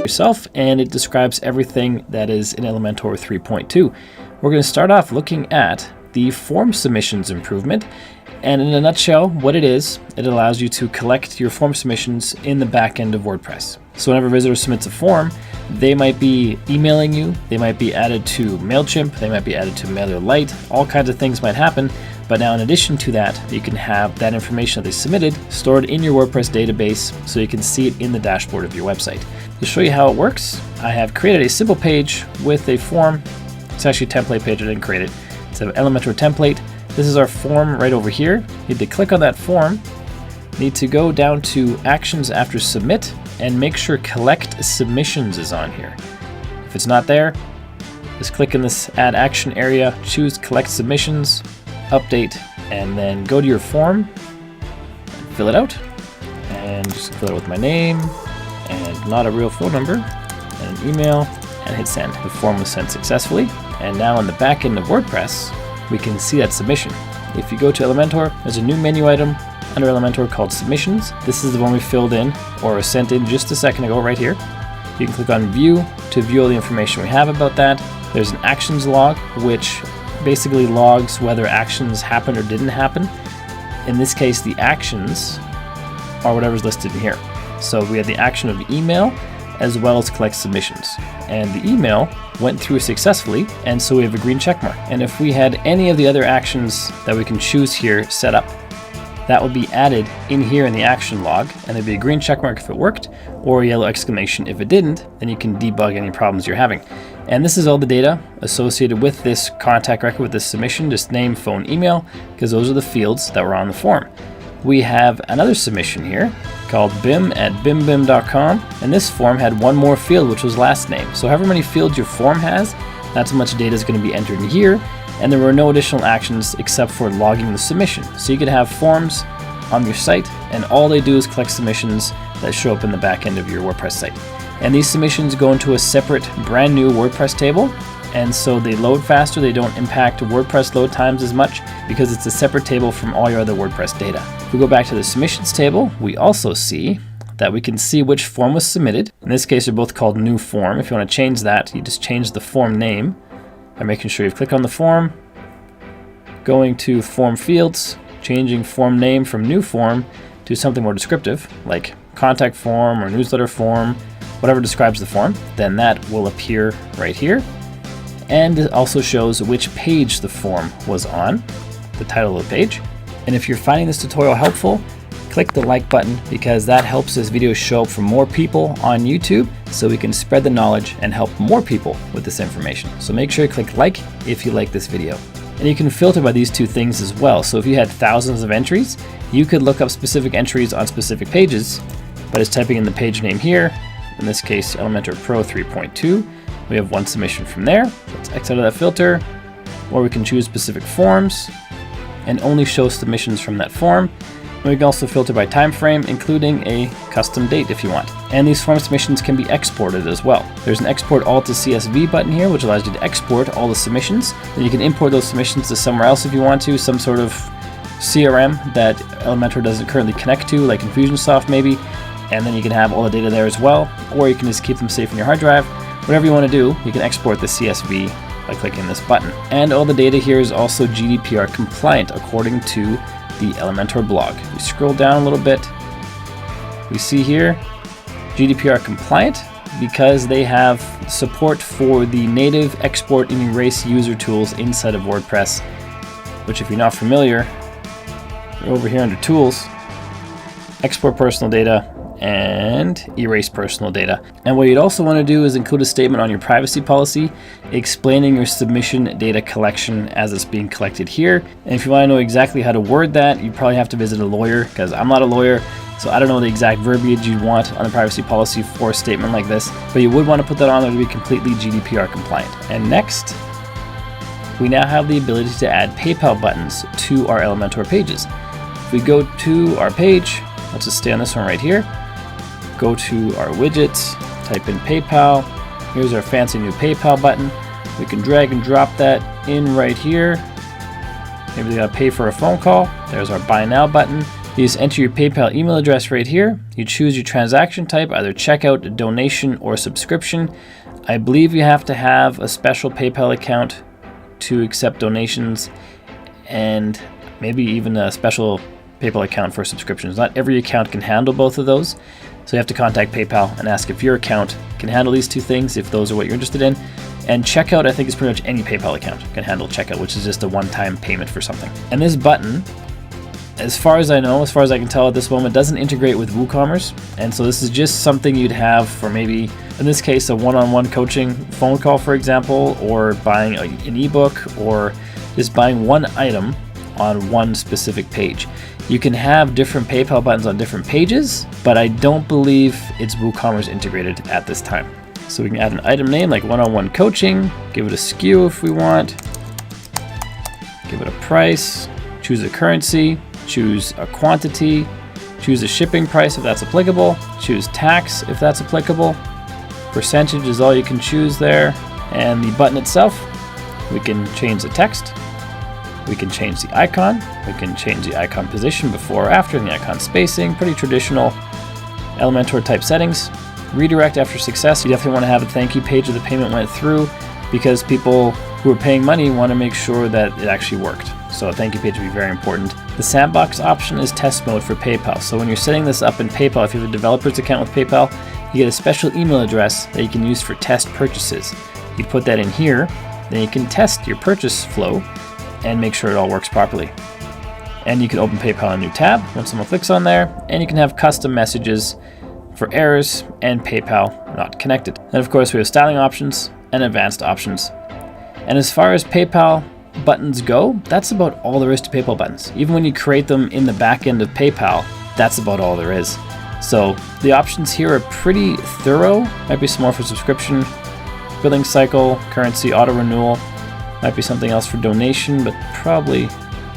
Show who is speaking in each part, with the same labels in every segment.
Speaker 1: yourself, and it describes everything that is in Elementor 3.2. We're going to start off looking at the form submissions improvement. And in a nutshell, what it is, it allows you to collect your form submissions in the back end of WordPress. So whenever a visitor submits a form, they might be emailing you, they might be added to MailChimp, they might be added to MailerLite, all kinds of things might happen. But now in addition to that, you can have that information that they submitted stored in your WordPress database so you can see it in the dashboard of your website. To show you how it works, I have created a simple page with a form. It's actually a template page, I didn't create it. It's an Elementor template. This is our form right over here. You need to click on that form. You need to go down to Actions after Submit and make sure Collect Submissions is on here. If it's not there, just click in this Add Action area, choose Collect Submissions, Update, and then go to your form, and fill it out, and just fill it with my name, and not a real phone number, and an email, and hit send. The form was sent successfully, and now on the back end of WordPress, we can see that submission. If you go to Elementor, there's a new menu item under Elementor called Submissions. This is the one we filled in or sent in just a second ago right here. You can click on View to view all the information we have about that. There's an actions log, which basically logs whether actions happened or didn't happen. In this case, the actions are whatever's listed in here. So we had the action of email as well as collect submissions. And the email went through successfully, and so we have a green check mark. And if we had any of the other actions that we can choose here set up, that would be added in here in the action log, and there'd be a green check mark if it worked, or a yellow exclamation if it didn't. Then you can debug any problems you're having. And this is all the data associated with this contact record, with this submission, just name, phone, email, because those are the fields that were on the form. We have another submission here called bim@bimbim.com, and this form had one more field, which was last name. So however many fields your form has, that's how much data is going to be entered in here, and there were no additional actions except for logging the submission. So you could have forms on your site, and all they do is collect submissions that show up in the back end of your WordPress site. And these submissions go into a separate brand new WordPress table, and so they load faster. They don't impact WordPress load times as much because it's a separate table from all your other WordPress data. If we go back to the submissions table, we also see that we can see which form was submitted. In this case, they're both called new form. If you want to change that, you just change the form name by making sure you've clicked on the form, going to form fields, changing form name from new form to something more descriptive, like contact form or newsletter form, whatever describes the form, then that will appear right here. And it also shows which page the form was on, the title of the page. And if you're finding this tutorial helpful, click the like button, because that helps this video show up for more people on YouTube so we can spread the knowledge and help more people with this information. So make sure you click like if you like this video. And you can filter by these two things as well. So if you had thousands of entries, you could look up specific entries on specific pages by just typing in the page name here. In this case, Elementor Pro 3.2. We have one submission from there. Let's X out of that filter, or we can choose specific forms and only show submissions from that form. And we can also filter by time frame, including a custom date if you want. And these form submissions can be exported as well. There's an export all to CSV button here, which allows you to export all the submissions. Then you can import those submissions to somewhere else if you want to, some sort of CRM that Elementor doesn't currently connect to, like Infusionsoft maybe. And then you can have all the data there as well, or you can just keep them safe in your hard drive. Whatever you want to do, you can export the CSV by clicking this button. And all the data here is also GDPR compliant according to the Elementor blog. If we scroll down a little bit, we see here GDPR compliant because they have support for the native export and erase user tools inside of WordPress, which if you're not familiar, you're over here under tools, export personal data, and erase personal data. And what you'd also want to do is include a statement on your privacy policy explaining your submission data collection as it's being collected here. And if you want to know exactly how to word that, you probably have to visit a lawyer, because I'm not a lawyer, so I don't know the exact verbiage you'd want on the privacy policy for a statement like this, but you would want to put that on there to be completely GDPR compliant. And next, we now have the ability to add PayPal buttons to our Elementor pages. If we go to our page, let's just stay on this one right here, go to our widgets, type in PayPal. Here's our fancy new PayPal button. We can drag and drop that in right here. Maybe they gotta pay for a phone call. There's our Buy Now button. You just enter your PayPal email address right here. You choose your transaction type, either checkout, donation, or subscription. I believe you have to have a special PayPal account to accept donations, and maybe even a special PayPal account for subscriptions. Not every account can handle both of those, so you have to contact PayPal and ask if your account can handle these two things, if those are what you're interested in. And checkout, I think, is pretty much any PayPal account can handle checkout, which is just a one-time payment for something. And this button, as far as I know, as far as I can tell at this moment, doesn't integrate with WooCommerce, and so this is just something you'd have for maybe, in this case, a one-on-one coaching phone call, for example, or buying an ebook, or just buying one item on one specific page. You can have different PayPal buttons on different pages, but I don't believe it's WooCommerce integrated at this time. So we can add an item name like one-on-one coaching, give it a SKU if we want, give it a price, choose a currency, choose a quantity, choose a shipping price if that's applicable, choose tax if that's applicable. Percentage is all you can choose there. And the button itself, we can change the text, we can change the icon, we can change the icon position before or after, and the icon spacing, pretty traditional Elementor type settings. Redirect after success, you definitely want to have a thank you page where the payment went through, because people who are paying money want to make sure that it actually worked. So a thank you page would be very important. The sandbox option is test mode for PayPal. So when you're setting this up in PayPal, if you have a developer's account with PayPal, you get a special email address that you can use for test purchases. You put that in here, then you can test your purchase flow and make sure it all works properly. And you can open PayPal in a new tab when someone clicks on there, and you can have custom messages for errors and PayPal not connected. And of course we have styling options and advanced options. And as far as PayPal buttons go, that's about all there is to PayPal buttons. Even when you create them in the back end of PayPal, that's about all there is. So the options here are pretty thorough. Might be some more for subscription, billing cycle, currency, auto renewal. Might be something else for donation, but probably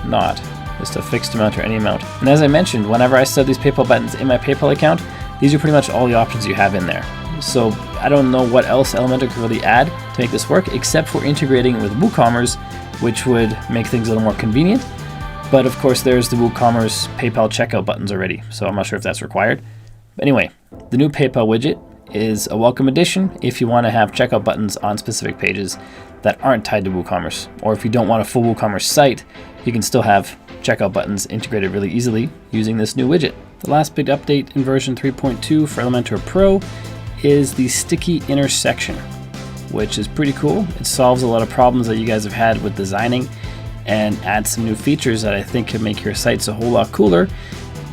Speaker 1: not. Just a fixed amount or any amount. And as I mentioned, whenever I set these PayPal buttons in my PayPal account, these are pretty much all the options you have in there. So I don't know what else Elementor could really add to make this work, except for integrating it with WooCommerce, which would make things a little more convenient. But of course, there's the WooCommerce PayPal checkout buttons already, so I'm not sure if that's required. But anyway, the new PayPal widget is a welcome addition if you want to have checkout buttons on specific pages that aren't tied to WooCommerce. Or if you don't want a full WooCommerce site, you can still have checkout buttons integrated really easily using this new widget. The last big update in version 3.2 for Elementor Pro is the sticky intersection, which is pretty cool. It solves a lot of problems that you guys have had with designing and adds some new features that I think can make your sites a whole lot cooler.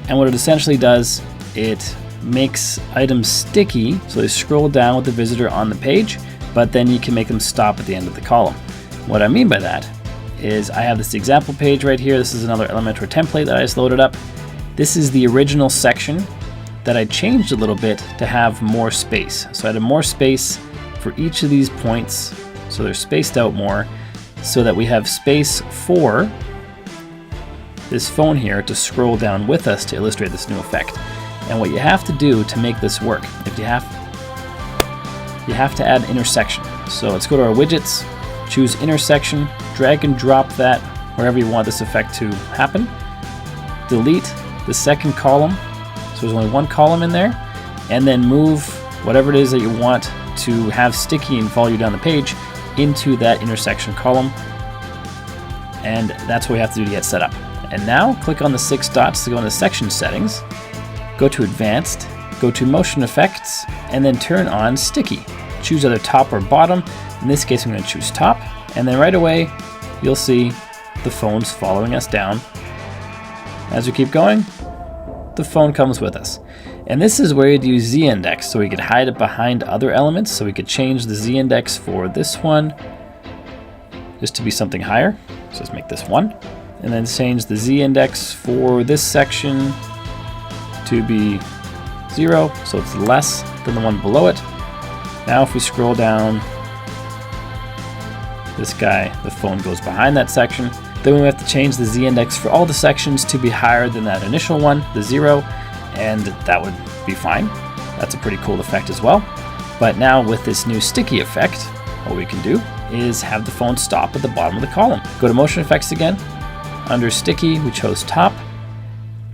Speaker 1: And what it essentially does, it makes items sticky so they scroll down with the visitor on the page, but then you can make them stop at the end of the column. What I mean by that is I have this example page right here. This is another Elementor template that I just loaded up. This is the original section that I changed a little bit to have more space. So I had more space for each of these points, so they're spaced out more, so that we have space for this phone here to scroll down with us to illustrate this new effect. And what you have to do to make this work, you have to add an intersection. So let's go to our widgets, choose intersection, drag and drop that wherever you want this effect to happen. Delete the second column, so there's only one column in there, and then move whatever it is that you want to have sticky and follow you down the page into that intersection column. And that's what we have to do to get set up. And now click on the 6 dots to go into section settings, go to advanced, go to motion effects, and then turn on sticky. Choose either top or bottom. In this case, I'm going to choose top. And then right away, you'll see the phone's following us down. As we keep going, the phone comes with us. And this is where you'd use z-index, so we could hide it behind other elements. So we could change the z-index for this one just to be something higher. So let's make this 1. And then change the z-index for this section to be 0, so it's less than the one below it. Now if we scroll down, this guy, the phone goes behind that section. Then we have to change the z-index for all the sections to be higher than that initial one, the 0, and that would be fine. That's a pretty cool effect as well. But now with this new sticky effect, what we can do is have the phone stop at the bottom of the column. Go to motion effects again. Under sticky, we chose top.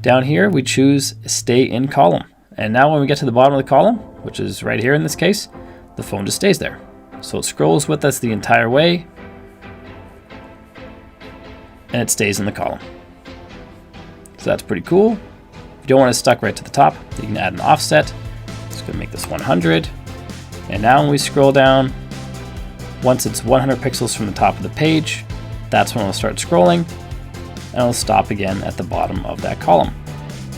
Speaker 1: Down here, we choose Stay in Column. And now when we get to the bottom of the column, which is right here in this case, the phone just stays there. So it scrolls with us the entire way, and it stays in the column. So that's pretty cool. If you don't want it stuck right to the top, you can add an offset. Just gonna make this 100. And now when we scroll down, once it's 100 pixels from the top of the page, that's when it'll start scrolling, and it'll stop again at the bottom of that column.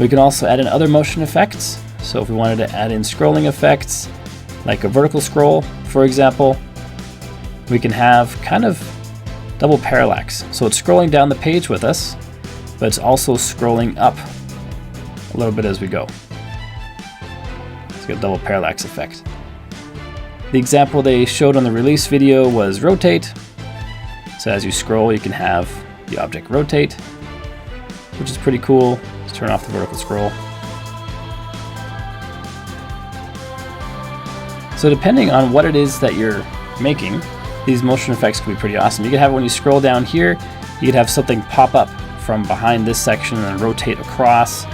Speaker 1: We can also add in other motion effects. So if we wanted to add in scrolling effects, like a vertical scroll, for example, we can have kind of double parallax. So it's scrolling down the page with us, but it's also scrolling up a little bit as we go. It's got a double parallax effect. The example they showed on the release video was rotate. So as you scroll, you can have the object rotate, which is pretty cool. Let's turn off the vertical scroll. So depending on what it is that you're making, these motion effects can be pretty awesome. You could have, when you scroll down here, you could have something pop up from behind this section and rotate across,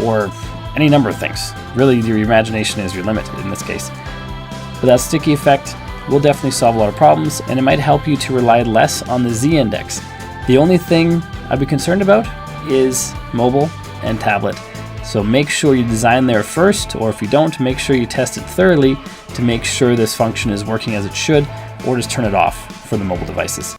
Speaker 1: or any number of things. Really, your imagination is your limit in this case. But that sticky effect will definitely solve a lot of problems, and it might help you to rely less on the z-index. The only thing I'd be concerned about is mobile and tablet. So make sure you design there first, or if you don't, make sure you test it thoroughly to make sure this function is working as it should, or just turn it off for the mobile devices.